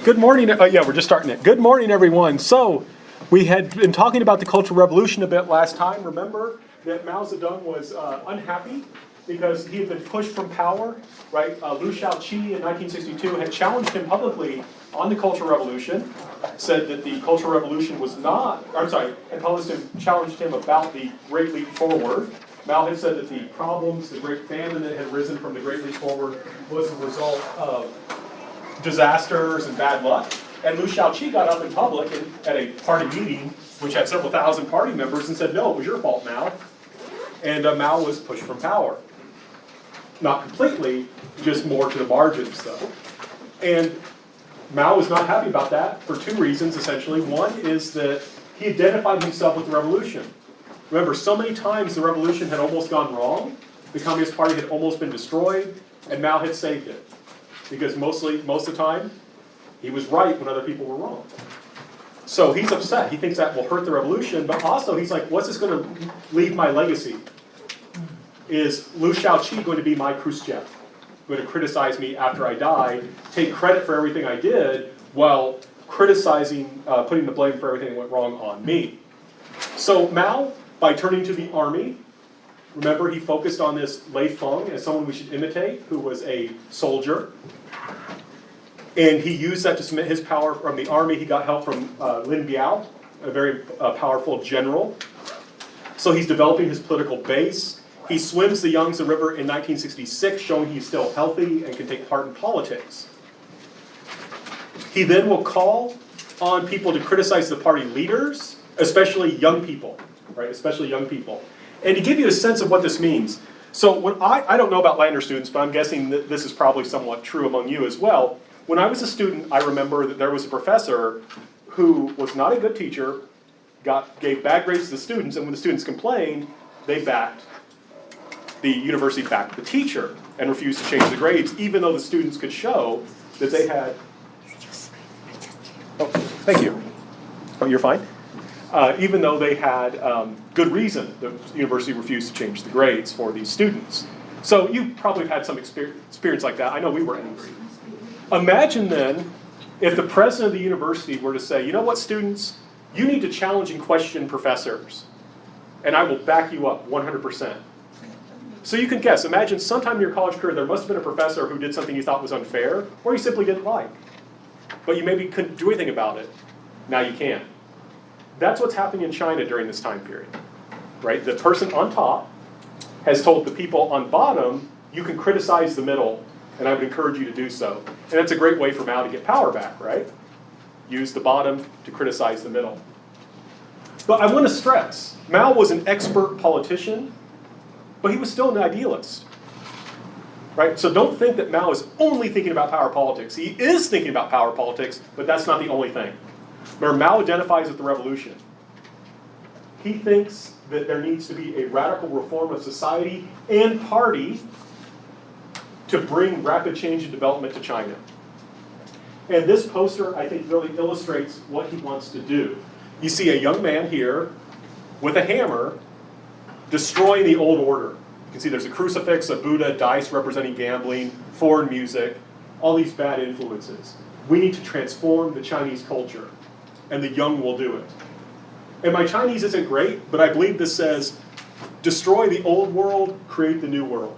Good morning. Yeah, we're just starting it. Good morning, everyone. So, we had been talking about the Cultural Revolution a bit last time. Remember that Mao Zedong was unhappy because he had been pushed from power, right? Liu Shaoqi in 1962 had challenged him publicly on the Cultural Revolution, said that the Cultural Revolution was not, had challenged him about the Great Leap Forward. Mao had said that the problems, the great famine that had risen from the Great Leap Forward was a result of disasters and bad luck. And Liu Shaoqi got up in public at a party meeting, which had several thousand party members, and said, no, it was your fault, Mao. And Mao was pushed from power. Not completely, just more to the margins, though. And Mao was not happy about that for two reasons, essentially. One is that he identified himself with the revolution. Remember, so many times the revolution had almost gone wrong, the Communist Party had almost been destroyed, and Mao had saved it. Because most of the time, he was right when other people were wrong. So he's upset. He thinks that will hurt the revolution, but also he's like, what's this going to leave my legacy? Is Liu Shaoqi going to be my Khrushchev? Going to criticize me after I die, take credit for everything I did, while criticizing, putting the blame for everything that went wrong on me. So Mao, by turning to the army, remember he focused on this Lei Feng as someone we should imitate, who was a soldier. And he used that to submit his power from the army. He got help from Lin Biao, a very powerful general. So he's developing his political base. He swims the Yangtze River in 1966, showing he's still healthy and can take part in politics. He then will call on people to criticize the party leaders, especially young people, right? Especially young people. And to give you a sense of what this means, so when I don't know about Lander students, but I'm guessing that this is probably somewhat true among you as well. When I was a student, I remember that there was a professor who was not a good teacher, gave bad grades to the students, and when the students complained, the university backed the teacher and refused to change the grades, even though the students could show that they had... Oh, thank you. Oh, you're fine? Even though they had good reason, the university refused to change the grades for these students. So you probably had some experience like that. I know we were angry. Imagine then if the president of the university were to say, you know what, students, you need to challenge and question professors, and I will back you up 100%. So you can guess, imagine sometime in your college career there must have been a professor who did something you thought was unfair, or you simply didn't like. But you maybe couldn't do anything about it. Now you can. That's what's happening in China during this time period. Right? The person on top has told the people on bottom, you can criticize the middle, and I would encourage you to do so. And that's a great way for Mao to get power back, right? Use the bottom to criticize the middle. But I want to stress, Mao was an expert politician, but he was still an idealist. Right? So don't think that Mao is only thinking about power politics. He is thinking about power politics, but that's not the only thing. Remember, Mao identifies with the revolution. He thinks that there needs to be a radical reform of society and party to bring rapid change and development to China. And this poster, I think, really illustrates what he wants to do. You see a young man here with a hammer destroying the old order. You can see there's a crucifix, a Buddha, dice representing gambling, foreign music, all these bad influences. We need to transform the Chinese culture, and the young will do it. And my Chinese isn't great, but I believe this says, destroy the old world, create the new world.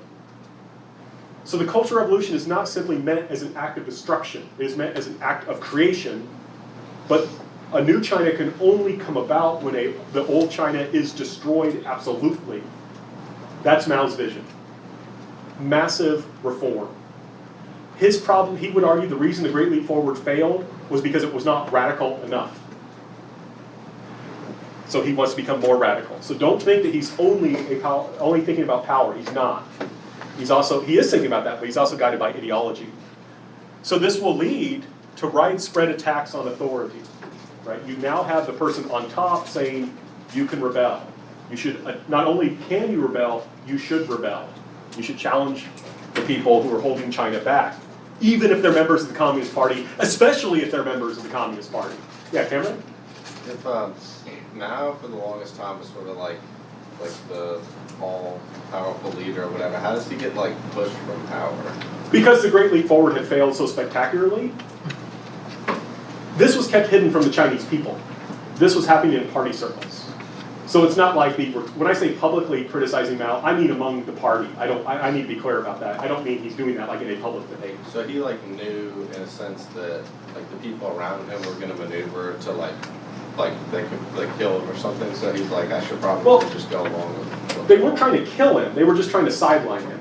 So the Cultural Revolution is not simply meant as an act of destruction. It is meant as an act of creation. But a new China can only come about when the old China is destroyed absolutely. That's Mao's vision. Massive reform. His problem, he would argue, the reason the Great Leap Forward failed was because it was not radical enough. So he wants to become more radical. So don't think that he's only thinking about power. He's not. He is thinking about that, but he's also guided by ideology. So this will lead to widespread attacks on authority. Right? You now have the person on top saying, you can rebel. You should, not only can you rebel, you should rebel. You should challenge the people who are holding China back, even if they're members of the Communist Party, especially if they're members of the Communist Party. Yeah, Cameron? If Mao for the longest time was sort of like like the all-powerful leader or whatever, how does he get like pushed from power? Because the Great Leap Forward had failed so spectacularly, this was kept hidden from the Chinese people. This was happening in party circles. So it's not like when I say publicly criticizing Mao, I mean among the party. I need to be clear about that. I don't mean he's doing that like in a public debate. So he like knew in a sense that like the people around him were going to maneuver to like they could like kill him or something. So he's like, I should probably just go along with it. They weren't trying to kill him. They were just trying to sideline him.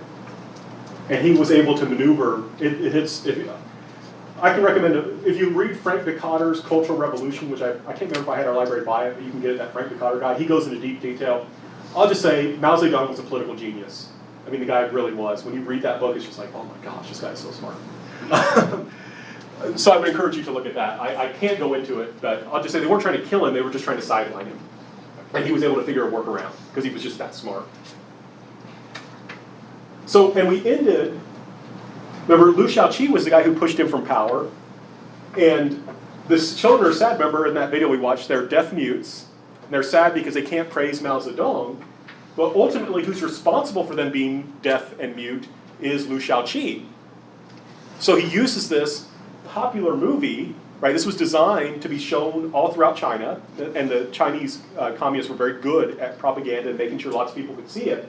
And he was able to maneuver. I can recommend, if you read Frank Decotter's Cultural Revolution, which I can't remember if I had our library buy it, but you can get it at Frank Decotter guy. He goes into deep detail. I'll just say Mao Zedong was a political genius. I mean, the guy really was. When you read that book, it's just like, oh my gosh, this guy is so smart. So I would encourage you to look at that. I can't go into it, but I'll just say they weren't trying to kill him, they were just trying to sideline him. And he was able to figure a workaround, because he was just that smart. So, and we ended, remember, Liu Shaoqi was the guy who pushed him from power, and the children are sad, remember in that video we watched, they're deaf mutes, and they're sad because they can't praise Mao Zedong, but ultimately who's responsible for them being deaf and mute is Liu Shaoqi. So he uses this popular movie, right, this was designed to be shown all throughout China, and the Chinese communists were very good at propaganda and making sure lots of people could see it.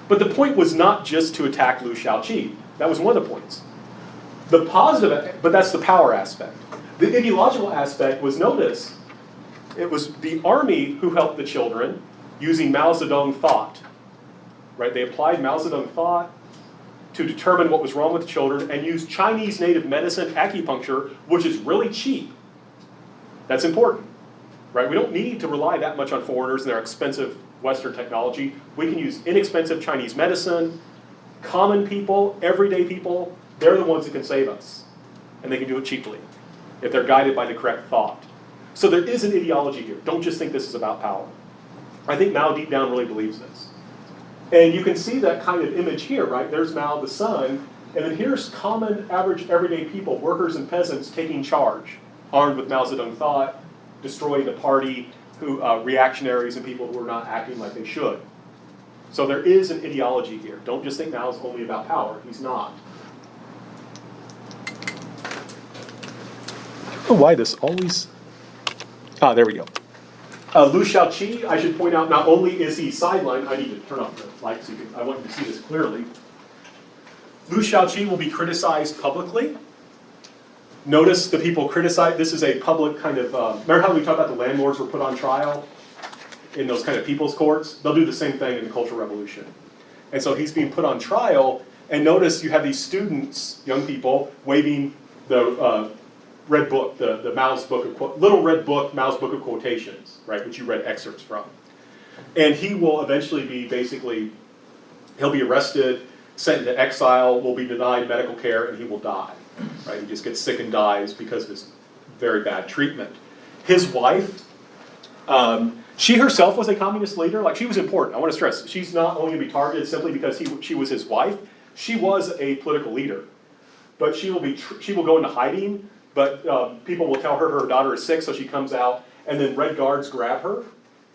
But the point was not just to attack Liu Shaoqi. That was one of the points. The positive, but that's the power aspect. The ideological aspect was, notice, it was the army who helped the children using Mao Zedong thought. Right? They applied Mao Zedong thought to determine what was wrong with the children and used Chinese native medicine, acupuncture, which is really cheap. That's important. Right? We don't need to rely that much on foreigners and their expensive Western technology. We can use inexpensive Chinese medicine. Common people, everyday people, they're the ones who can save us. And they can do it cheaply if they're guided by the correct thought. So there is an ideology here. Don't just think this is about power. I think Mao deep down really believes this. And you can see that kind of image here, right? There's Mao, the son, and then here's common, average, everyday people, workers and peasants taking charge, armed with Mao Zedong thought, destroying the party, reactionaries and people who are not acting like they should. So there is an ideology here. Don't just think Mao's only about power. He's not. I don't know why this always... there we go. Liu Shaoqi, I should point out, not only is he sidelined, I need to turn off the light so I want you to see this clearly. Liu Shaoqi will be criticized publicly. Notice the people criticize, this is a public kind of, remember how we talked about the landlords were put on trial in those kind of people's courts? They'll do the same thing in the Cultural Revolution. And so he's being put on trial, and notice you have these students, young people, waving the red book, the Mao's book of, little red book, Mao's book of quotations, right, which you read excerpts from. And he will eventually be basically, he'll be arrested, sent into exile, will be denied medical care, and he will die. Right? He just gets sick and dies because of his very bad treatment. His wife, she herself was a communist leader. Like, she was important. I want to stress, she's not only going to be targeted simply because she was his wife. She was a political leader. But she will go into hiding, but people will tell her daughter is sick, so she comes out, and then Red Guards grab her,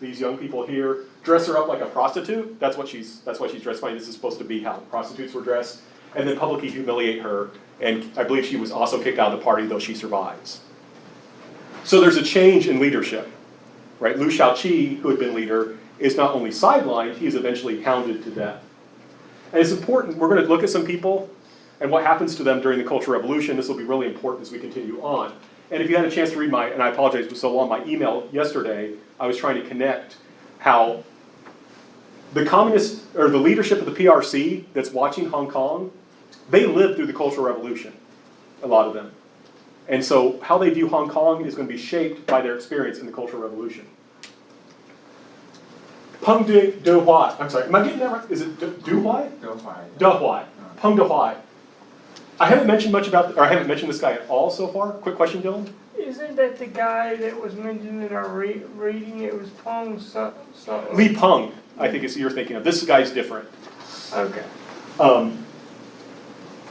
these young people here, dress her up like a prostitute. That's why she's dressed funny. This is supposed to be how prostitutes were dressed. And then publicly humiliate her, and I believe she was also kicked out of the party, though she survives. So there's a change in leadership, right? Liu Shaoqi, who had been leader, is not only sidelined, he is eventually hounded to death. And it's important, we're going to look at some people and what happens to them during the Cultural Revolution. This will be really important as we continue on. And if you had a chance to read and I apologize, it was so long, my email yesterday, I was trying to connect how the communist, or the leadership of the PRC that's watching Hong Kong, they lived through the Cultural Revolution, a lot of them. And so how they view Hong Kong is going to be shaped by their experience in the Cultural Revolution. Peng Dehuai, I'm sorry, am I getting that right? Is it Dehuai? Dehuai. Peng Dehuai. I haven't mentioned I haven't mentioned this guy at all so far. Quick question, Dylan? Isn't that the guy that was mentioned in our reading? It was Peng Li Peng, I think is you're thinking of. This guy's different. Okay.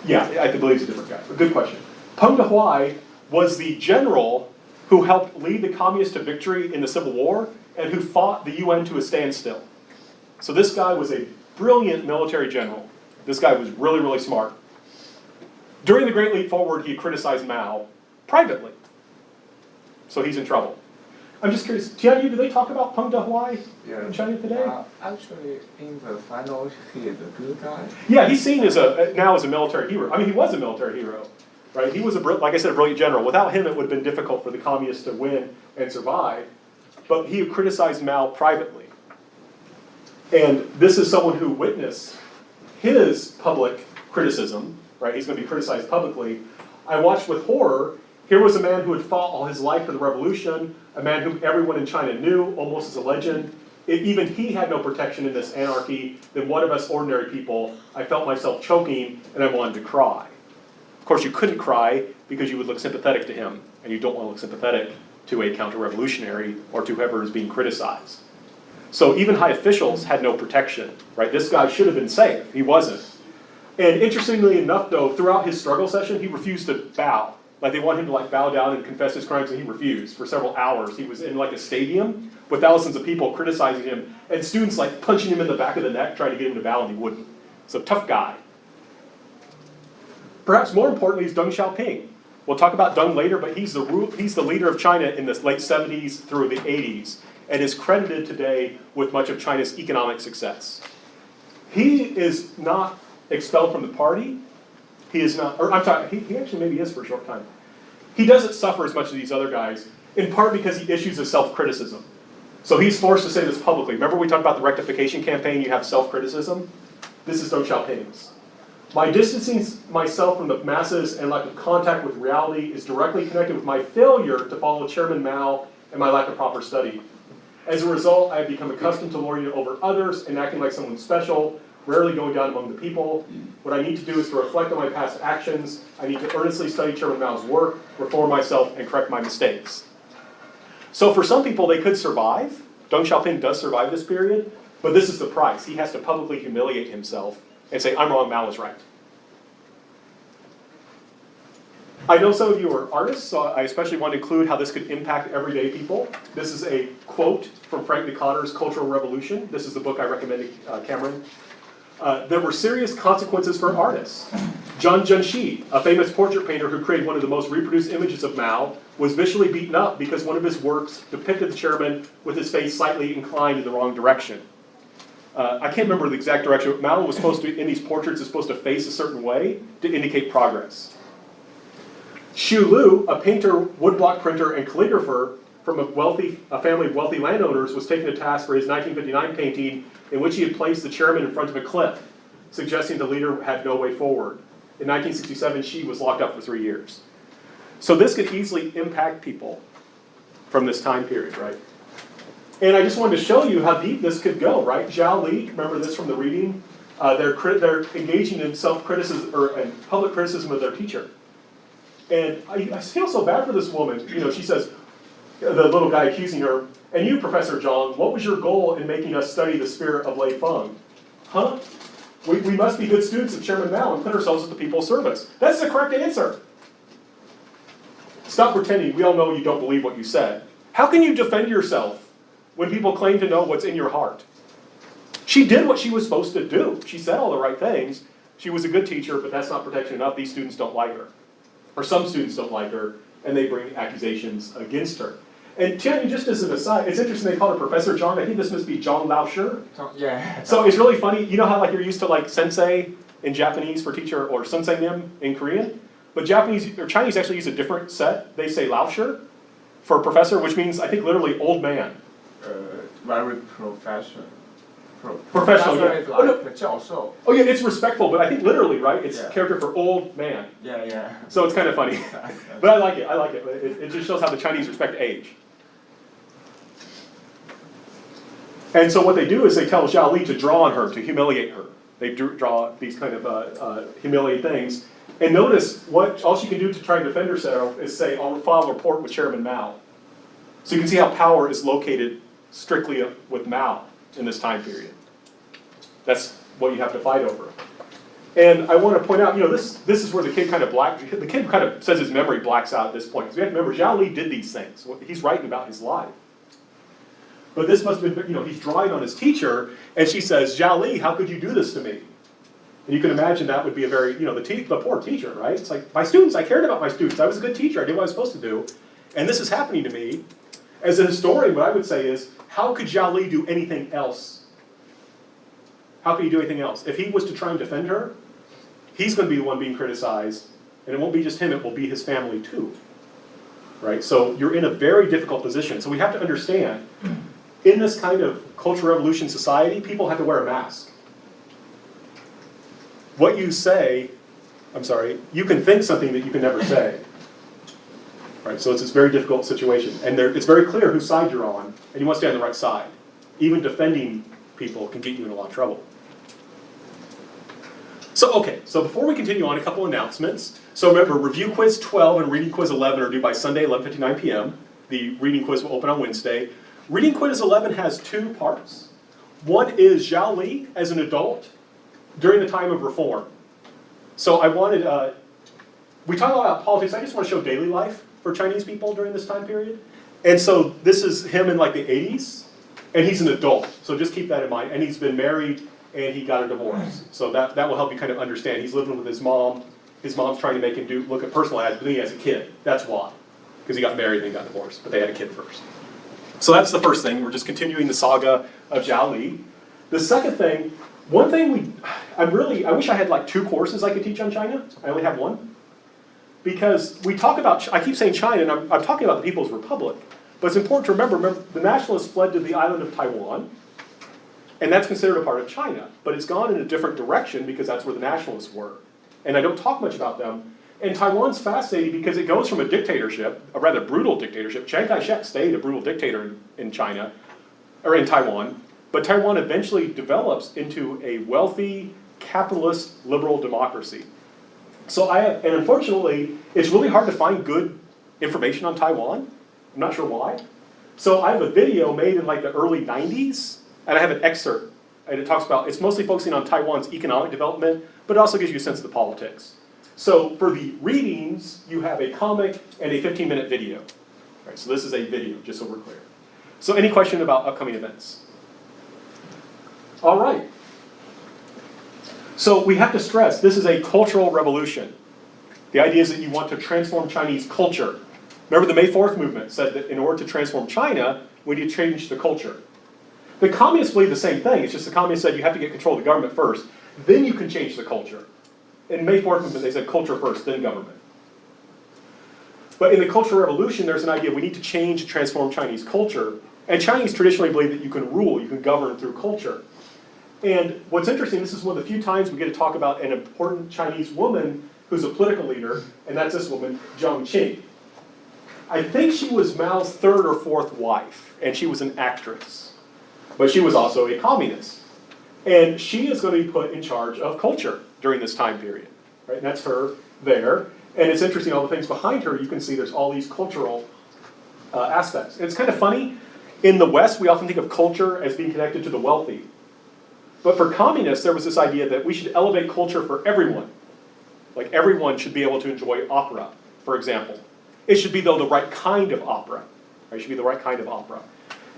Yeah, I believe he's a different guy. But good question. Peng Dehuai was the general who helped lead the communists to victory in the Civil War and who fought the UN to a standstill. So this guy was a brilliant military general. This guy was really, really smart. During the Great Leap Forward, he criticized Mao privately. So he's in trouble. I'm just curious, Tianyu, do they talk about Peng Dehuai in China today? Actually, in the final, he is a good guy. Yeah, he's seen now as a military hero. I mean, he was a military hero, right? He was, like I said, a brilliant general. Without him, it would have been difficult for the communists to win and survive. But he criticized Mao privately. And this is someone who witnessed his public criticism, right? He's going to be criticized publicly. I watched with horror. Here was a man who had fought all his life for the revolution, a man whom everyone in China knew, almost as a legend. Even he had no protection in this anarchy. Then one of us ordinary people, I felt myself choking and I wanted to cry. Of course, you couldn't cry because you would look sympathetic to him, and you don't want to look sympathetic to a counter-revolutionary or to whoever is being criticized. So even high officials had no protection, right? This guy should have been safe. He wasn't. And interestingly enough, though, throughout his struggle session, he refused to bow. Like, they wanted him to, like, bow down and confess his crimes, and he refused for several hours. He was in, like, a stadium with thousands of people criticizing him, and students, like, punching him in the back of the neck, trying to get him to bow, and he wouldn't. So, tough guy. Perhaps more importantly is Deng Xiaoping. We'll talk about Deng later, but he's the leader of China in the late 70s through the 80s, and is credited today with much of China's economic success. He is not expelled from the party. He is not, or I'm sorry, he actually maybe is for a short time. He doesn't suffer as much as these other guys, in part because he issues a self-criticism. So he's forced to say this publicly. Remember we talked about the rectification campaign, you have self-criticism? This is Deng Xiaoping's. My distancing myself from the masses and lack of contact with reality is directly connected with my failure to follow Chairman Mao and my lack of proper study. As a result, I have become accustomed to lording it over others and acting like someone special, rarely going down among the people. What I need to do is to reflect on my past actions. I need to earnestly study Chairman Mao's work, reform myself, and correct my mistakes. So for some people, they could survive. Deng Xiaoping does survive this period, but this is the price. He has to publicly humiliate himself and say, I'm wrong, Mao is right. I know some of you are artists, so I especially want to include how this could impact everyday people. This is a quote from Frank Nicoder's Cultural Revolution. This is the book I recommended Cameron. There were serious consequences for artists. Zhang Zhenxi, a famous portrait painter who created one of the most reproduced images of Mao, was visually beaten up because one of his works depicted the chairman with his face slightly inclined in the wrong direction. I can't remember the exact direction, but Mao was supposed to, in these portraits, is supposed to face a certain way to indicate progress. Xu Lu, a painter, woodblock printer, and calligrapher from a family of wealthy landowners, was taken to task for his 1959 painting in which he had placed the chairman in front of a cliff, suggesting the leader had no way forward. In 1967, Xi was locked up for 3 years. So this could easily impact people from this time period, right? And I just wanted to show you how deep this could go, right? Zhao Li, remember this from the reading? They're engaging in self-criticism and public criticism of their teacher. And I feel so bad for this woman. You know, she says, the little guy accusing her, and you, Professor Zhang, what was your goal in making us study the spirit of Lei Feng? Huh? We must be good students of Chairman Mao and put ourselves at the people's service. That's the correct answer. Stop pretending we all know you don't believe what you said. How can you defend yourself when people claim to know what's in your heart? She did what she was supposed to do. She said all the right things. She was a good teacher, but that's not protection enough. These students don't like her. Or some students don't like her, and they bring accusations against her. And Tianyu, just as an aside, it's interesting they call her Professor Zhang. I think this must be Zhang Laoshi. Yeah. So it's really funny. You know how like you're used to like sensei in Japanese for teacher or sensei nim in Korean? But Japanese or Chinese actually use a different set. They say Laoshi for professor, which means I think literally old man. Very professional. Professional, yeah. Is like 教授. Oh yeah, it's respectful, but I think literally, right? It's Yeah. character for old man. Yeah. So it's kind of funny. But I like it. It just shows how the Chinese respect age. And so what they do is they tell Zhao Li to draw on her, to humiliate her. They draw these kind of humiliating things. And notice all she can do to try and defend herself is say, I'll file a report with Chairman Mao. So you can see how power is located strictly with Mao in this time period. That's what you have to fight over. And I want to point out, this is where the kid kind of says his memory blacks out at this point. Because we have to remember, Zhao Li did these things. He's writing about his life. But this must have been, he's drawing on his teacher, and she says, Zhao Li, how could you do this to me? And you can imagine that would be a very, the poor teacher, right? It's like, my students, I cared about my students. I was a good teacher. I did what I was supposed to do. And this is happening to me. As a historian, what I would say is, how could Zhao Li do anything else? How could he do anything else? If he was to try and defend her, he's going to be the one being criticized. And it won't be just him, it will be his family too. Right? So you're in a very difficult position. So we have to understand, in this kind of Cultural Revolution society, people have to wear a mask. What you say, you can think something that you can never say. Right? So it's this very difficult situation. And it's very clear whose side you're on, and you want to stay on the right side. Even defending people can get you in a lot of trouble. So before we continue on, a couple announcements. So remember, Review Quiz 12 and Reading Quiz 11 are due by Sunday, 11:59 p.m. The Reading Quiz will open on Wednesday. Reading Quiz 11 has two parts. One is Zhao Li as an adult during the time of reform. So I wanted, we talk a lot about politics, I just want to show daily life for Chinese people during this time period. And so this is him in like the 80s, and he's an adult, so just keep that in mind. And he's been married, and he got a divorce. So that will help you kind of understand. He's living with his mom. His mom's trying to make him look at personal ads, but then he has a kid. That's why. Because he got married and he got divorced, but they had a kid first. So that's the first thing. We're just continuing the saga of Zhao Li. The second thing, I wish I had like 2 courses I could teach on China. I only have one. Because we talk about, I keep saying China, and I'm talking about the People's Republic. But it's important to remember, the nationalists fled to the island of Taiwan, and that's considered a part of China. But it's gone in a different direction because that's where the nationalists were. And I don't talk much about them. And Taiwan's fascinating because it goes from a dictatorship, a rather brutal dictatorship. Chiang Kai-shek stayed a brutal dictator in China, or in Taiwan. But Taiwan eventually develops into a wealthy, capitalist, liberal democracy. And unfortunately, it's really hard to find good information on Taiwan. I'm not sure why. So I have a video made in like the early 90s, and I have an excerpt. And it talks about, it's mostly focusing on Taiwan's economic development, but it also gives you a sense of the politics. So for the readings, you have a comic and a 15-minute video. Right, so this is a video, just so we're clear. So any question about upcoming events? All right. So we have to stress, this is a cultural revolution. The idea is that you want to transform Chinese culture. Remember the May 4th movement said that in order to transform China, we need to change the culture. The communists believe the same thing, it's just the communists said you have to get control of the government first, then you can change the culture. In May 4th movement, they said culture first, then government. But in the Cultural Revolution, there's an idea we need to change and transform Chinese culture. And Chinese traditionally believe that you can rule, you can govern through culture. And what's interesting, this is one of the few times we get to talk about an important Chinese woman who's a political leader, and that's this woman, Jiang Qing. I think she was Mao's 3rd or 4th wife, and she was an actress. But she was also a communist. And she is going to be put in charge of culture during this time period. Right? And that's her there. And it's interesting, all the things behind her, you can see there's all these cultural aspects. And it's kind of funny, in the West, we often think of culture as being connected to the wealthy. But for communists, there was this idea that we should elevate culture for everyone. Like everyone should be able to enjoy opera, for example. It should be, though, the right kind of opera. Right? It should be the right kind of opera.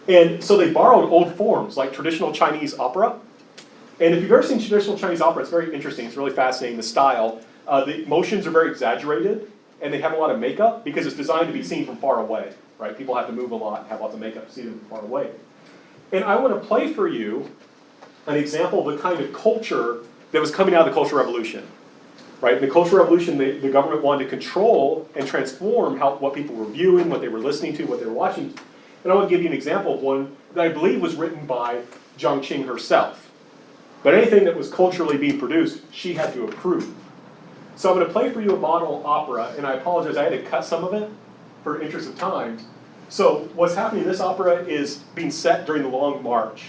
And so they borrowed old forms, like traditional Chinese opera. And if you've ever seen traditional Chinese opera, it's very interesting. It's really fascinating, the style. The motions are very exaggerated, and they have a lot of makeup because it's designed to be seen from far away. Right? People have to move a lot, have lots of makeup to see them from far away. And I want to play for you an example of the kind of culture that was coming out of the Cultural Revolution. Right? In the Cultural Revolution, the government wanted to control and transform what people were viewing, what they were listening to, what they were watching. And I want to give you an example of one that I believe was written by Jiang Qing herself. But anything that was culturally being produced, she had to approve. So I'm going to play for you a model opera, and I apologize, I had to cut some of it for interest of time. So what's happening in this opera is being set during the Long March.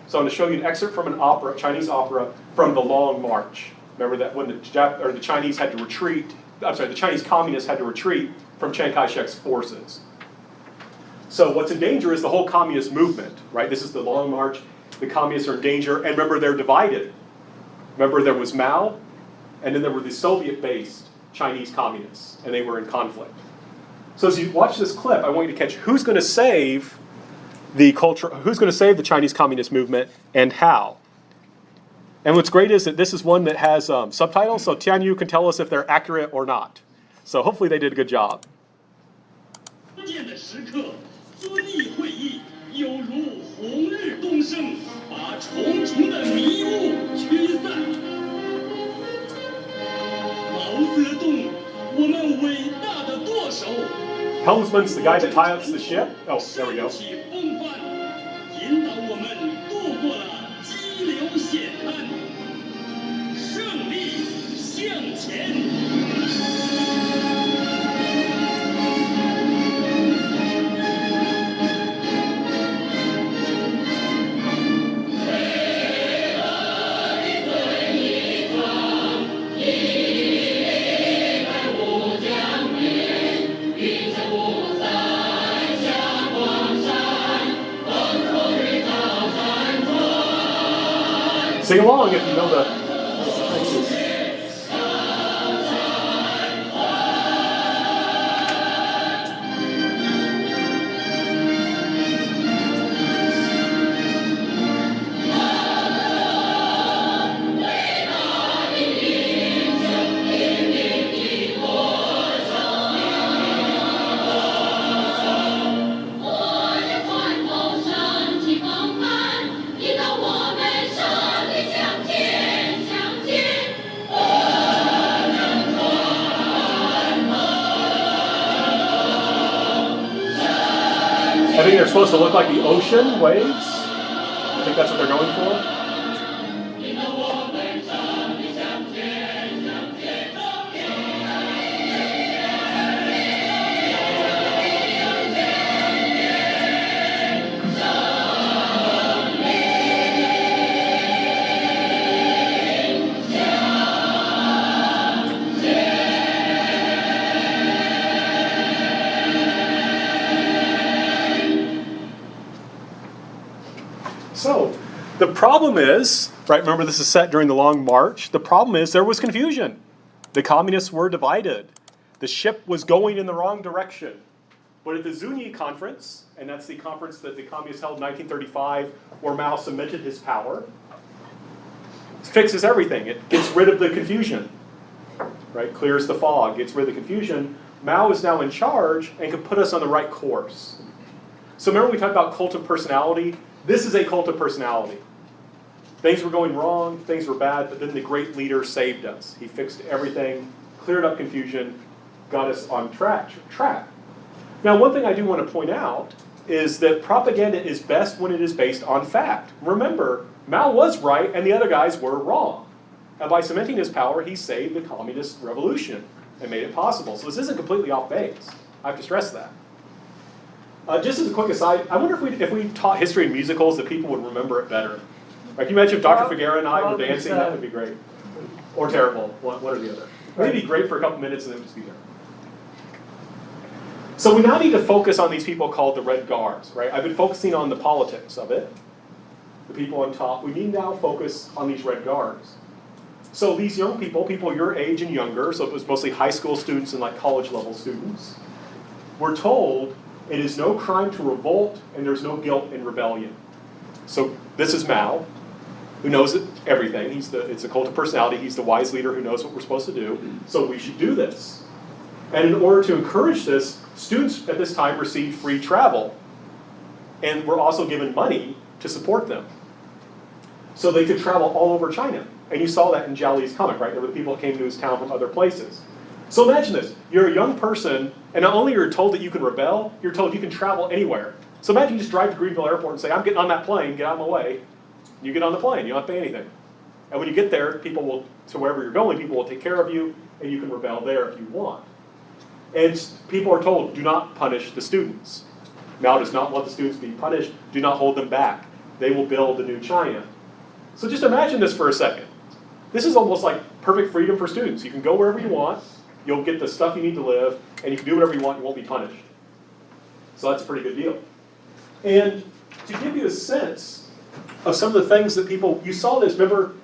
So I'm going to show you an excerpt from an opera, Chinese opera, from the Long March. Remember that when the Chinese had to retreat, the Chinese communists had to retreat from Chiang Kai-shek's forces. So what's in danger is the whole communist movement, right? This is the Long March. The communists are in danger, and remember, they're divided. Remember, there was Mao, and then there were the Soviet-based Chinese communists, and they were in conflict. So as you watch this clip, I want you to catch who's going to save the culture, who's going to save the Chinese Communist movement and how. And what's great is that this is one that has subtitles, so Tianyu can tell us if they're accurate or not. So hopefully they did a good job. 关键的时刻，遵义会议犹如红日东升，把重重的迷雾驱散。毛泽东，我们伟大的舵手。 Helmsman's the guy that pilots the ship. Oh, there we go. 身体风范，引导我们度过了激流险滩，胜利向前。 Sing along if you know the. I think they're supposed to look like the ocean waves. I think that's what they're going for. So, the problem is, right, remember this is set during the Long March, the problem is there was confusion. The communists were divided. The ship was going in the wrong direction. But at the Zunyi conference, and that's the conference that the communists held in 1935, where Mao cemented his power, it fixes everything. It gets rid of the confusion, right, clears the fog, gets rid of the confusion. Mao is now in charge and can put us on the right course. So remember we talked about cult of personality? This is a cult of personality. Things were going wrong, things were bad, but then the great leader saved us. He fixed everything, cleared up confusion, got us on track. Now, one thing I do want to point out is that propaganda is best when it is based on fact. Remember, Mao was right and the other guys were wrong. And by cementing his power, he saved the communist revolution and made it possible. So this isn't completely off base. I have to stress that. Just as a quick aside, I wonder if we taught history in musicals that people would remember it better. Like, can you imagine if Dr. Figuera and I were dancing? That would be great. Or terrible, one or the other. Maybe great for a couple minutes and then just be there. So we now need to focus on these people called the Red Guards, right? I've been focusing on the politics of it, the people on top. We need now focus on these Red Guards. So these young people your age and younger, so it was mostly high school students and like college level students, were told it is no crime to revolt and there's no guilt in rebellion. So this is Mao, who knows everything. It's a cult of personality. He's the wise leader who knows what we're supposed to do. So we should do this. And in order to encourage this, students at this time received free travel and were also given money to support them. So they could travel all over China. And you saw that in Zhao Li's comic, right? There were people who came to his town from other places. So imagine this. You're a young person, and not only are you told that you can rebel, you're told you can travel anywhere. So imagine you just drive to Greenville Airport and say, I'm getting on that plane, get out of my way. You get on the plane, you don't have to pay anything. And when you get there, to wherever you're going, people will take care of you, and you can rebel there if you want. And people are told, do not punish the students. Mao does not want the students to be punished. Do not hold them back. They will build the new China. So just imagine this for a second. This is almost like perfect freedom for students. You can go wherever you want. You'll get the stuff you need to live, and you can do whatever you want. You won't be punished. So that's a pretty good deal. And to give you a sense of some of the things that you saw this, remember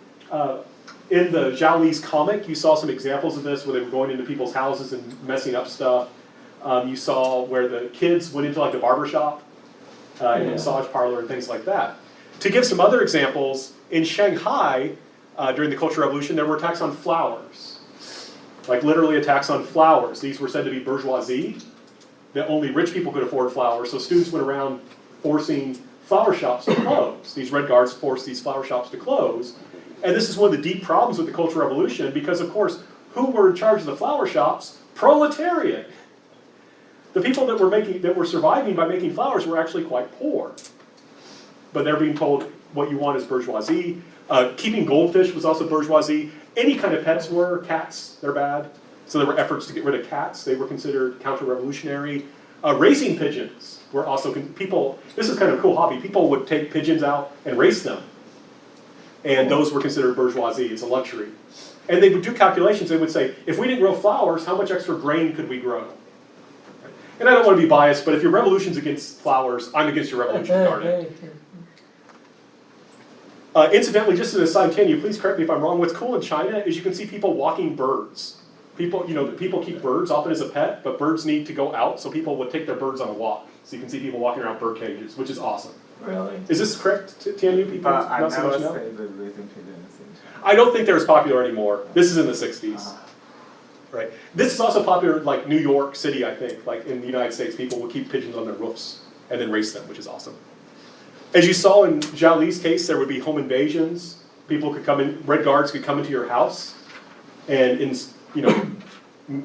in the Zhao Li's comic, you saw some examples of this where they were going into people's houses and messing up stuff. You saw where the kids went into like the barber shop in a massage parlor and things like that. To give some other examples, in Shanghai, during the Cultural Revolution, there were attacks on flowers. Like literally attacks on flowers. These were said to be bourgeoisie, that only rich people could afford flowers, so students went around forcing flower shops to close. These Red Guards forced these flower shops to close. And this is one of the deep problems with the Cultural Revolution, because of course, who were in charge of the flower shops? Proletariat. The people that were surviving by making flowers were actually quite poor. But they're being told what you want is bourgeoisie. Keeping goldfish was also bourgeoisie. Any kind of pets were. Cats, they're bad. So there were efforts to get rid of cats. They were considered counter-revolutionary. Racing pigeons were also, this is kind of a cool hobby. People would take pigeons out and race them. And those were considered bourgeoisie. It's a luxury. And they would do calculations. They would say, if we didn't grow flowers, how much extra grain could we grow? And I don't want to be biased, but if your revolution's against flowers, I'm against your revolution, darn it. Incidentally, just as an aside, can you please correct me if I'm wrong? What's cool in China is you can see people walking birds. People keep birds often as a pet, but birds need to go out, so people would take their birds on a walk. So you can see people walking around bird cages, which is awesome. Really? Is this correct, Tianyu? People I not so never much know? say the racing pigeons in China. I don't think they're as popular anymore. This is in the 60s. Right. This is also popular in like New York City, I think. Like in the United States, people will keep pigeons on their roofs and then race them, which is awesome. As you saw in Zhao Li's case, there would be home invasions. People could come in, Red Guards could come into your house and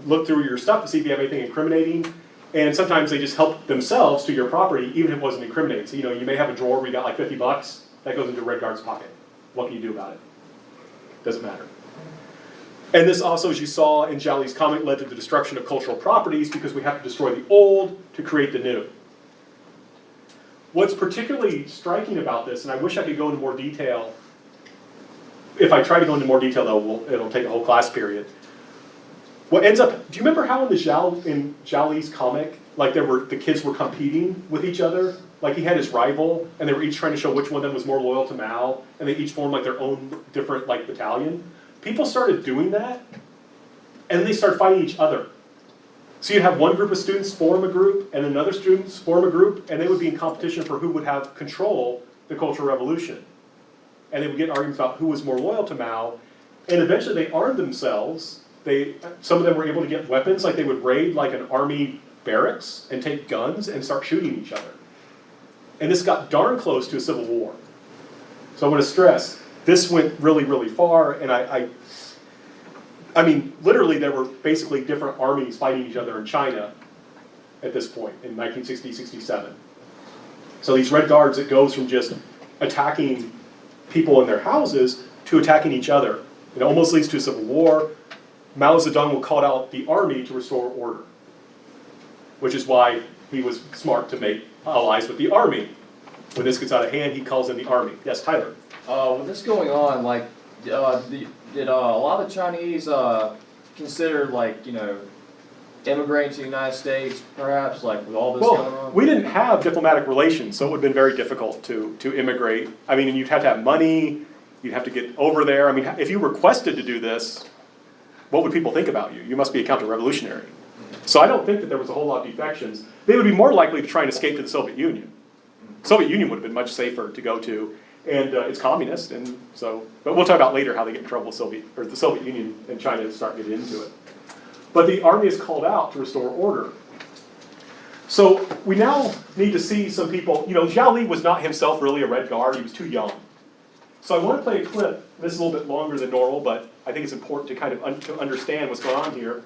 look through your stuff to see if you have anything incriminating. And sometimes they just help themselves to your property, even if it wasn't incriminating. So you may have a drawer where you got like $50, that goes into Red Guard's pocket. What can you do about it? Doesn't matter. And this also, as you saw in Zhao Li's comic, led to the destruction of cultural properties because we have to destroy the old to create the new. What's particularly striking about this, and I wish I could go into more detail, if I try to go into more detail though, it'll take a whole class period. What ends up, do you remember how in Zhao Li's comic, like the kids were competing with each other? Like he had his rival, and they were each trying to show which one of them was more loyal to Mao, and they each formed like their own different like battalion. People started doing that, and then they started fighting each other. So you'd have one group of students form a group, and another students form a group, and they would be in competition for who would have control the Cultural Revolution. And they would get arguments about who was more loyal to Mao, and eventually they armed themselves. Some of them were able to get weapons, like they would raid like an army barracks and take guns and start shooting each other. And this got darn close to a civil war. So I want to stress, this went really, really far, and I mean, literally there were basically different armies fighting each other in China at this point in 1960, 67. So these Red Guards, it goes from just attacking people in their houses to attacking each other. It almost leads to a civil war. Mao Zedong will call out the army to restore order, which is why he was smart to make allies with the army. When this gets out of hand, he calls in the army. Yes, Tyler? With this going on, like, did a lot of the Chinese consider, like, immigrating to the United States, perhaps, like, with all this going Well, on? we didn't have diplomatic relations, so it would have been very difficult to immigrate. I mean, and you'd have to have money, you'd have to get over there. I mean, if you requested to do this, what would people think about you? You must be a counter-revolutionary. So I don't think that there was a whole lot of defections. They would be more likely to try and escape to the Soviet Union. Soviet Union would have been much safer to go to, and it's communist, and so. But we'll talk about later how they get in trouble with the Soviet Union and China start getting into it. But the army is called out to restore order. So we now need to see some people. Zhao Li was not himself really a Red Guard. He was too young. So I want to play a clip. This is a little bit longer than normal, but I think it's important to kind of to understand what's going on here.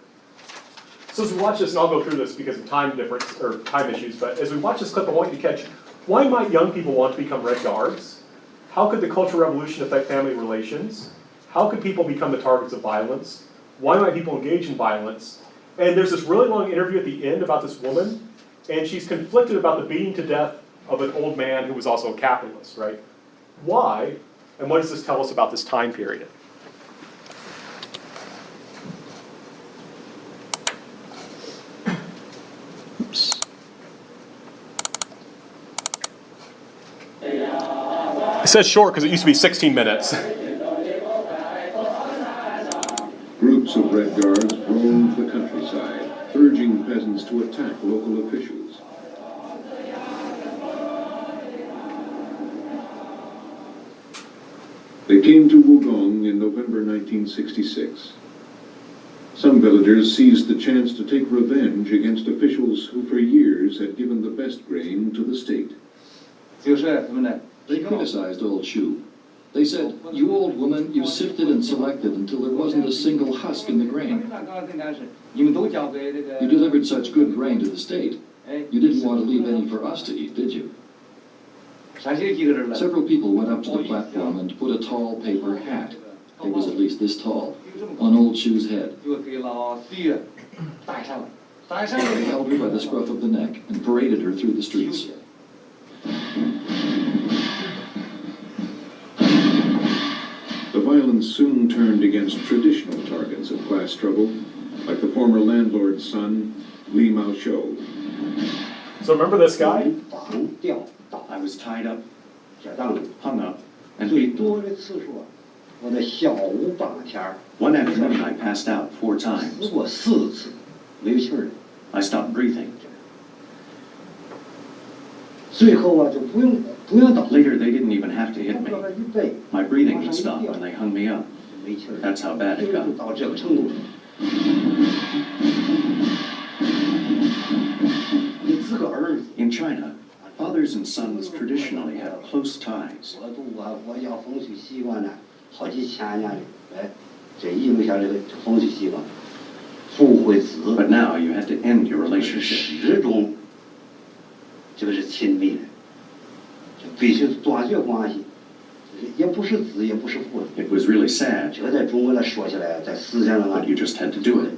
So as we watch this, and I'll go through this because of time difference or time issues, but as we watch this clip, I want you to catch, why might young people want to become Red Guards? How could the Cultural Revolution affect family relations? How could people become the targets of violence? Why might people engage in violence? And there's this really long interview at the end about this woman, and she's conflicted about the beating to death of an old man who was also a capitalist, right? Why? And what does this tell us about this time period? Oops. It says short because it used to be 16 minutes. Groups of Red Guards roamed the countryside, urging peasants to attack local officials. They came to Wugong in November 1966. Some villagers seized the chance to take revenge against officials who for years had given the best grain to the state. They criticized old Shu. They said, "You old woman, you sifted and selected until there wasn't a single husk in the grain. You delivered such good grain to the state. You didn't want to leave any for us to eat, did you?" Several people went up to the platform and put a tall paper hat, it was at least this tall, on old Shu's head. They held her by the scruff of the neck and paraded her through the streets. The violence soon turned against traditional targets of class struggle, like the former landlord's son, Li Mao Shou. So remember this guy? I was tied up, hung up, and beaten. One afternoon I passed out 4 times. I stopped breathing. Later they didn't even have to hit me. My breathing would stop when they hung me up. That's how bad it got. In China, fathers and sons traditionally have close ties. But now you had to end your relationship. It was really sad, but you just had to do it.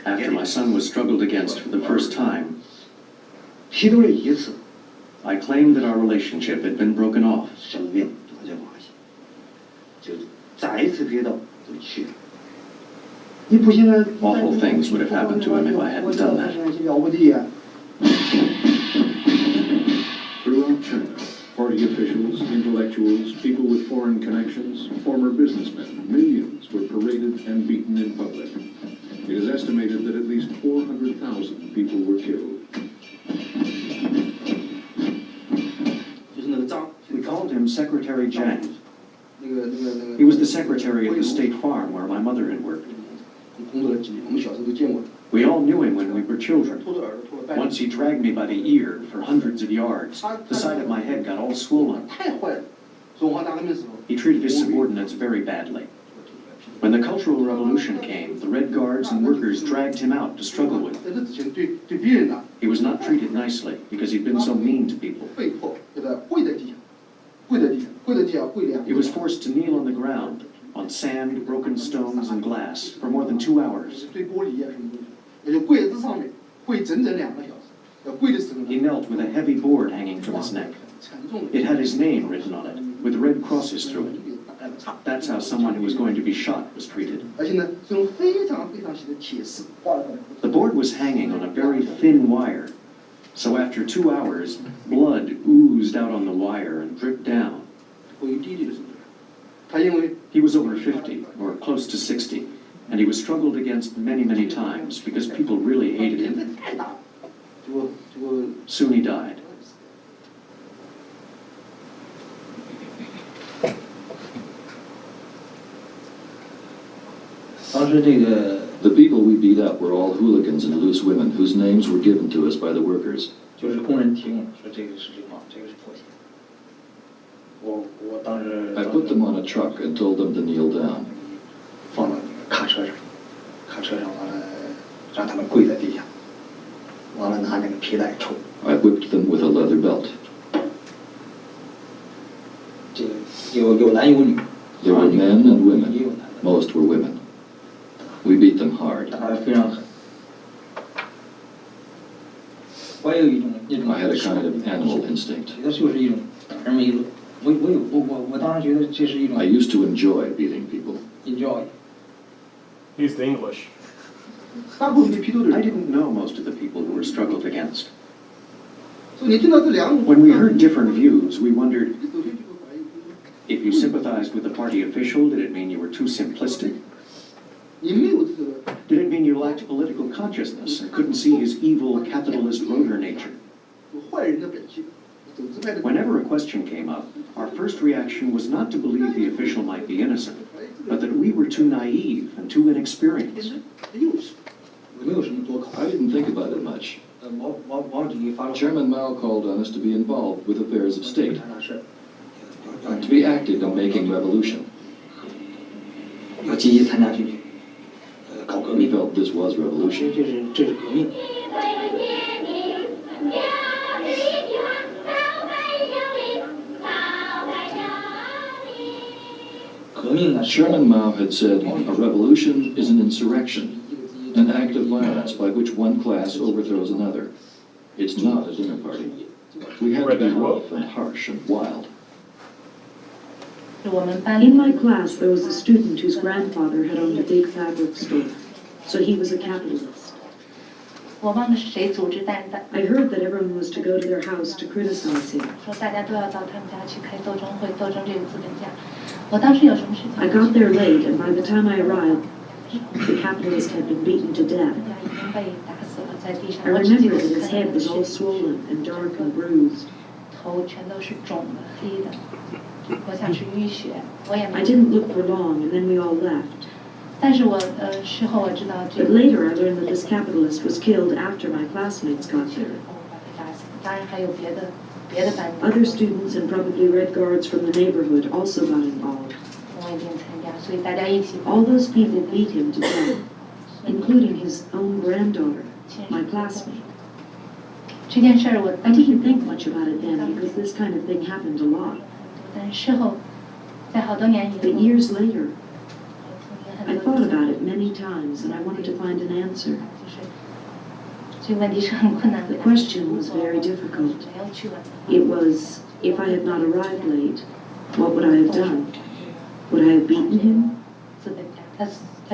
After my son was struggled against for the first time, I claimed that our relationship had been broken off. Awful things would have happened to him if I hadn't done that. Throughout China, party officials, intellectuals, people with foreign connections, former businessmen, millions were paraded and beaten in public. It is estimated that at least 400,000 people were killed. We called him Secretary Zhang. He was the secretary of the state farm where my mother had worked. We all knew him when we were children. Once he dragged me by the ear for hundreds of yards. The side of my head got all swollen. He treated his subordinates very badly. When the Cultural Revolution came, the Red Guards and workers dragged him out to struggle with. He was not treated nicely because he'd been so mean to people. He was forced to kneel on the ground, on sand, broken stones, and glass for more than 2 hours. He knelt with a heavy board hanging from his neck. It had his name written on it, with red crosses through it. That's how someone who was going to be shot was treated. The board was hanging on a very thin wire, so after 2 hours, blood oozed out on the wire and dripped down. He was over 50, or close to 60, and he was struggled against many, many times because people really hated him. Soon he died. The people we beat up were all hooligans and loose women whose names were given to us by the workers. I put them on a truck and told them to kneel down. I whipped them with a leather belt. There were men and women. Most were women. We beat them hard. I had a kind of animal instinct. I used to enjoy beating people. He's the English. I didn't know most of the people who were struggled against. When we heard different views, we wondered, if you sympathized with the party official, did it mean you were too simplistic? Did it mean you lacked political consciousness and couldn't see his evil capitalist rotor nature? Whenever a question came up, our first reaction was not to believe the official might be innocent, but that we were too naive and too inexperienced. I didn't think about it much. Chairman Mao called on us to be involved with affairs of state, to be active in making revolution. We felt this was revolution. Chairman Mao had said, a revolution is an insurrection, an act of violence by which one class overthrows another. It's not a dinner party. We had to be rough and harsh and wild. In my class, there was a student whose grandfather had owned a big fabric store, so he was a capitalist. I heard that everyone was to go to their house to criticize him. I got there late, and by the time I arrived, the capitalist had been beaten to death. I remember that his head was all swollen and dark and bruised. I didn't look for long, and then we all left. But later I learned that this capitalist was killed after my classmates got there. Other students and probably Red Guards from the neighborhood also got involved. All those people beat him to death, including his own granddaughter, my classmate. I didn't think much about it then because this kind of thing happened a lot. But years later, I thought about it many times and I wanted to find an answer. The question was very difficult. It was, if I had not arrived late, what would I have done? Would I have beaten him?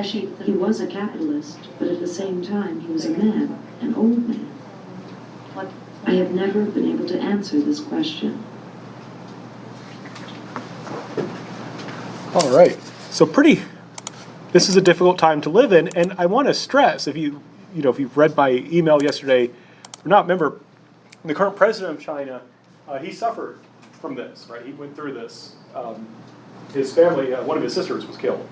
He was a capitalist, but at the same time he was a man, an old man. I have never been able to answer this question. All right. So this is a difficult time to live in, and I want to stress, if you've read my email yesterday, or not, remember, the current president of China, he suffered from this, right? He went through this. His family, one of his sisters was killed,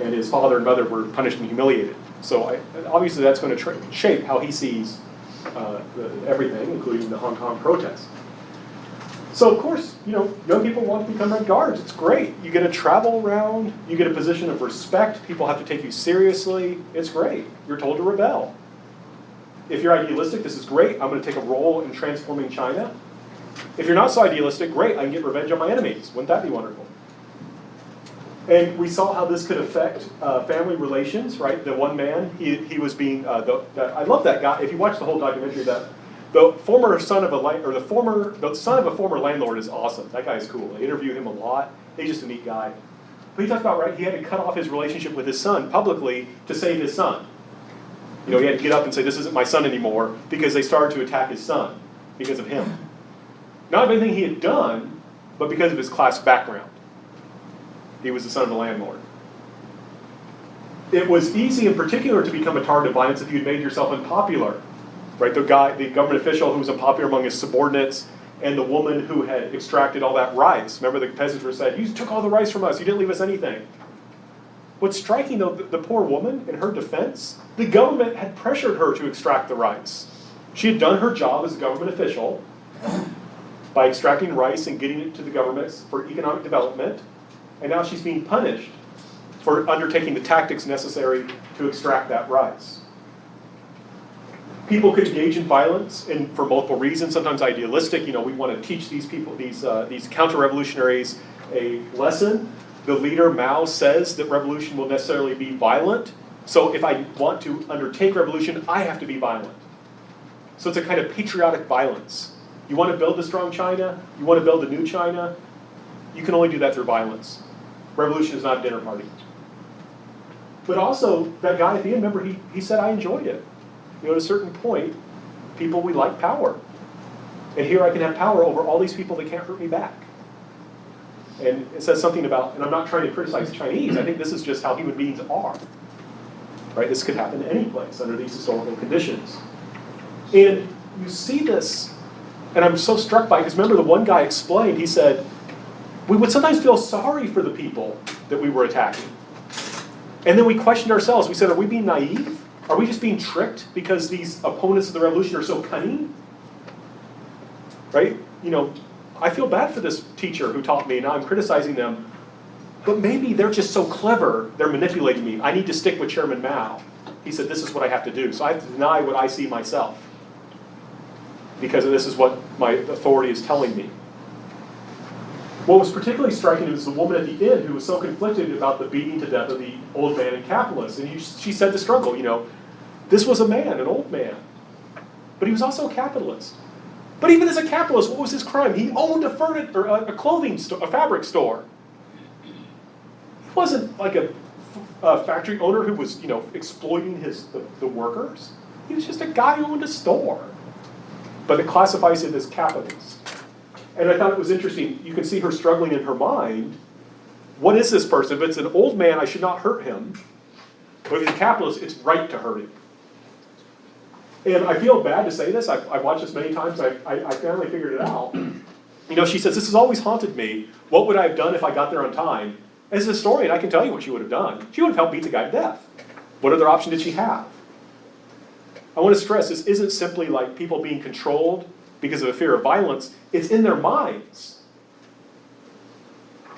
and his father and mother were punished and humiliated. So obviously that's going to shape how he sees everything, including the Hong Kong protests. So of course, young people want to become Red Guards. It's great. You get to travel around. You get a position of respect. People have to take you seriously. It's great. You're told to rebel. If you're idealistic, this is great. I'm going to take a role in transforming China. If you're not so idealistic, great. I can get revenge on my enemies. Wouldn't that be wonderful? And we saw how this could affect family relations, right? The one man, he was being, I love that guy. If you watch the whole documentary, the son of a former landlord is awesome. That guy is cool. They interview him a lot. He's just a neat guy. But he talks about, right, he had to cut off his relationship with his son publicly to save his son. He had to get up and say, this isn't my son anymore, because they started to attack his son because of him. Not of anything he had done, but because of his class background. He was the son of a landlord. It was easy in particular to become a target of violence if you'd made yourself unpopular. Right, the government official who was unpopular among his subordinates, and the woman who had extracted all that rice. Remember, the peasants were saying, you took all the rice from us, you didn't leave us anything. What's striking, though, the poor woman, in her defense, the government had pressured her to extract the rice. She had done her job as a government official by extracting rice and getting it to the government for economic development, and now she's being punished for undertaking the tactics necessary to extract that rice. People could engage in violence for multiple reasons, sometimes idealistic. We want to teach these people, these counter-revolutionaries, a lesson. The leader, Mao, says that revolution will necessarily be violent. So if I want to undertake revolution, I have to be violent. So it's a kind of patriotic violence. You want to build a strong China? You want to build a new China? You can only do that through violence. Revolution is not a dinner party. But also, that guy at the end, remember, he said, I enjoyed it. At a certain point, we like power. And here I can have power over all these people that can't hurt me back. And it says something about, and I'm not trying to criticize the Chinese, I think this is just how human beings are. Right? This could happen any place under these historical conditions. And you see this, And I'm so struck by it, because remember the one guy explained, he said, we would sometimes feel sorry for the people that we were attacking. And then we questioned ourselves. We said, are we being naive? Are we just being tricked because these opponents of the revolution are so cunning? Right? You know, I feel bad for this teacher who taught me, and now I'm criticizing them. But maybe they're just so clever, they're manipulating me. I need to stick with Chairman Mao. He said, this is what I have to do. So I have to deny what I see myself, because this is what my authority is telling me. What was particularly striking was the woman at the end who was so conflicted about the beating to death of the old man and capitalist. And she said the struggle, you know, this was a man, an old man, but he was also a capitalist. But even as a capitalist, what was his crime? He owned a clothing store, a fabric store. He wasn't like a factory owner who was, you know, exploiting the workers. He was just a guy who owned a store. But it classifies him as capitalist. And I thought it was interesting. You can see her struggling in her mind. What is this person? If it's an old man, I should not hurt him. But if he's a capitalist, it's right to hurt him. And I feel bad to say this. I've watched this many times. I finally figured it out. You know, she says, this has always haunted me. What would I have done if I got there on time? As a historian, I can tell you what she would have done. She would have helped beat the guy to death. What other option did she have? I want to stress, this isn't simply like people being controlled because of a fear of violence. It's in their minds.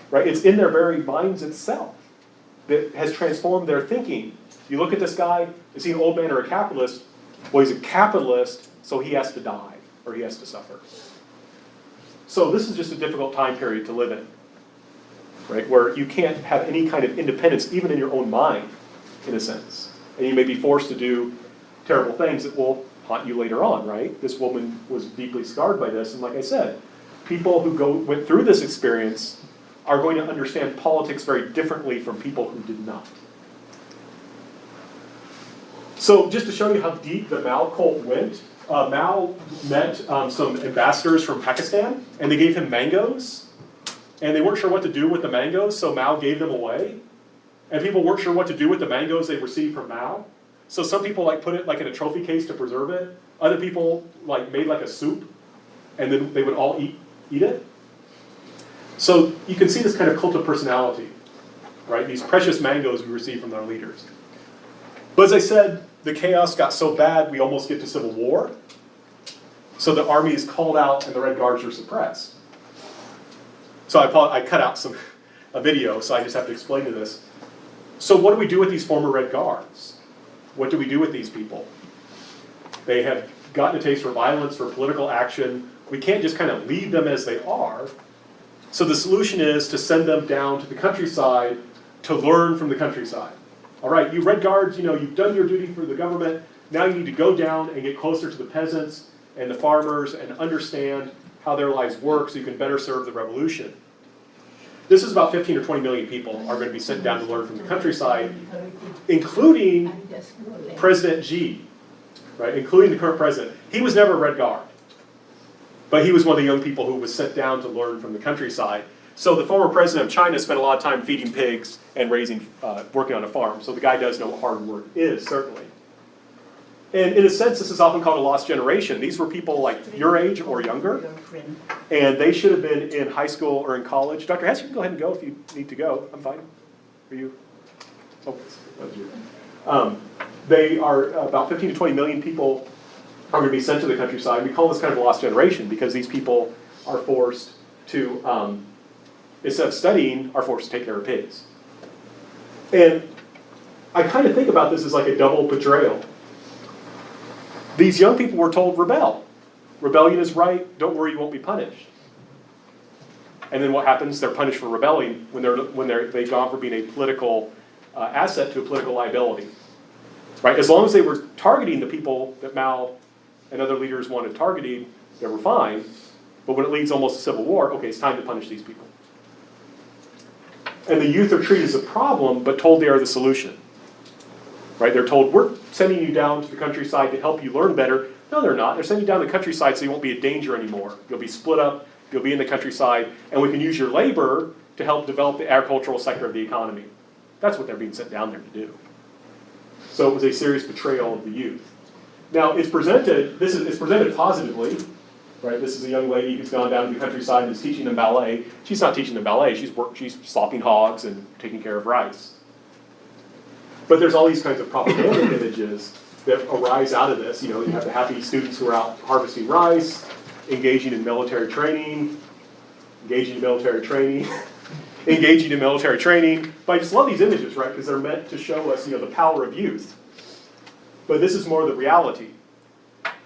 Right? It's in their very minds itself that has transformed their thinking. You look at this guy, is he an old man or a capitalist? Well, he's a capitalist, so he has to die, or he has to suffer. So this is just a difficult time period to live in, right? Where you can't have any kind of independence, even in your own mind, in a sense. And you may be forced to do terrible things that will haunt you later on, right? This woman was deeply scarred by this, and like I said, people who went through this experience are going to understand politics very differently from people who did not. So just to show you how deep the Mao cult went, Mao met some ambassadors from Pakistan, and they gave him mangoes, and they weren't sure what to do with the mangoes, so Mao gave them away. And people weren't sure what to do with the mangoes they received from Mao. So some people put it in a trophy case to preserve it. Other people made a soup, and then they would all eat it. So you can see this kind of cult of personality, right? These precious mangoes we receive from our leaders. But as I said, the chaos got so bad we almost get to civil war. So the army is called out and the Red Guards are suppressed. So I cut out a video, so I just have to explain to this. So what do we do with these former Red Guards? What do we do with these people? They have gotten a taste for violence, for political action. We can't just kind of leave them as they are. So the solution is to send them down to the countryside to learn from the countryside. All right, you Red Guards, you've done your duty for the government. Now you need to go down and get closer to the peasants and the farmers and understand how their lives work so you can better serve the revolution. This is about 15 or 20 million people are going to be sent down to learn from the countryside, including President Xi, right? Including the current president. He was never a Red Guard, but he was one of the young people who was sent down to learn from the countryside. So the former president of China spent a lot of time feeding pigs and working on a farm. So the guy does know what hard work is, certainly. And in a sense, this is often called a lost generation. These were people like your age or younger, and they should have been in high school or in college. Dr. Hess, you can go ahead and go if you need to go. I'm fine. Are you? Oh, that was you. They are about 15 to 20 million people are going to be sent to the countryside. We call this kind of a lost generation because these people are forced to, instead of studying, are forced to take care of pigs. And I kind of think about this as like a double betrayal. These young people were told, rebel. Rebellion is right. Don't worry, you won't be punished. And then what happens? They're punished for rebelling when they've gone from being a political asset to a political liability. Right? As long as they were targeting the people that Mao and other leaders wanted targeting, they were fine. But when it leads almost to civil war, okay, it's time to punish these people. And the youth are treated as a problem, but told they are the solution. Right? They're told, we're sending you down to the countryside to help you learn better. No, they're not. They're sending you down to the countryside so you won't be a danger anymore. You'll be split up, you'll be in the countryside, and we can use your labor to help develop the agricultural sector of the economy. That's what they're being sent down there to do. So it was a serious betrayal of the youth. Now, it's presented positively, right? This is a young lady who's gone down to the countryside and is teaching them ballet. She's not teaching them ballet, she's slopping hogs and taking care of rice. But there's all these kinds of propaganda images that arise out of this. You know, you have the happy students who are out harvesting rice, engaging in military training, engaging in military training. But I just love these images, right? Because they're meant to show us, you know, the power of youth. But this is more the reality.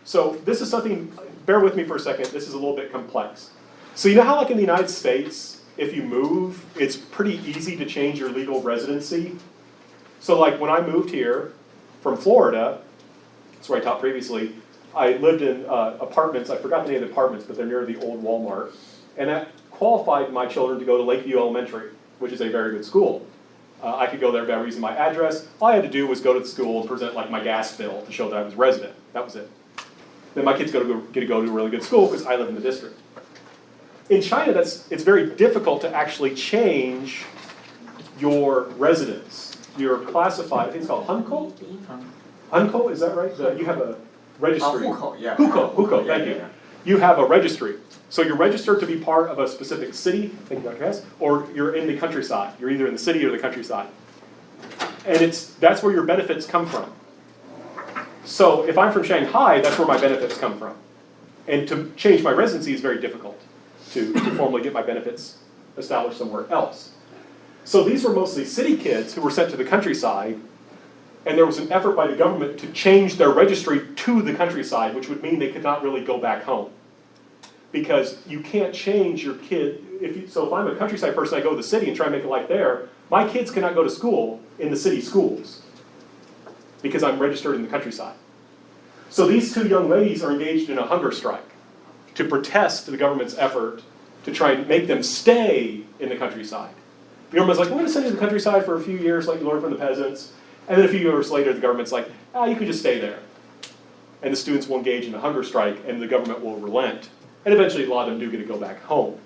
So this is something, bear with me for a second, this is a little bit complex. So you know how like in the United States, if you move, it's pretty easy to change your legal residency? So like when I moved here from Florida, that's where I taught previously, I lived in apartments, I forgot the name of the apartments, but they're near the old Walmart. And that qualified my children to go to Lakeview Elementary, which is a very good school. I could go there by using my address. All I had to do was go to the school and present like my gas bill to show that I was a resident. That was it. Then my kids get to go to a really good school because I live in the district. In China, it's very difficult to actually change your residence. You're classified, I think it's called Hunko? Hunko, is that right? You have a registry. yeah. Hukou, Yeah, thank you. yeah. You have a registry. So you're registered to be part of a specific city, thank you, Dr. Hess, or you're in the countryside. You're either in the city or the countryside. And that's where your benefits come from. So if I'm from Shanghai, that's where my benefits come from. And to change my residency is very difficult to formally get my benefits established somewhere else. So these were mostly city kids who were sent to the countryside, and there was an effort by the government to change their registry to the countryside, which would mean they could not really go back home. Because you can't change your kid, so if I'm a countryside person, I go to the city and try and make a life there, my kids cannot go to school in the city schools because I'm registered in the countryside. So these two young ladies are engaged in a hunger strike to protest the government's effort to try and make them stay in the countryside. The government's like, we're going to send you to the countryside for a few years like you learned from the peasants. And then a few years later, the government's like, you could just stay there. And the students will engage in a hunger strike and the government will relent. And eventually a lot of them do get to go back home.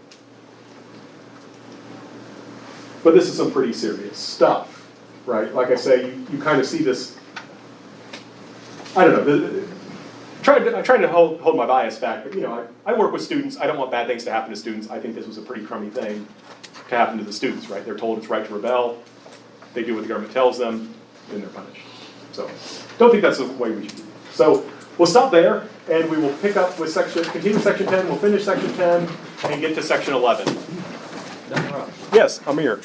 But this is some pretty serious stuff, right? Like I say, you kind of see this, I don't know, I'm trying to hold my bias back, but you know, I work with students, I don't want bad things to happen to students. I think this was a pretty crummy thing to happen to the students, right? They're told it's right to rebel, they do what the government tells them, then they're punished. So, don't think that's the way we should do it. So, we'll stop there, and we will pick up with continue section 10, we'll finish section 10, and get to section 11. Yes, Amir.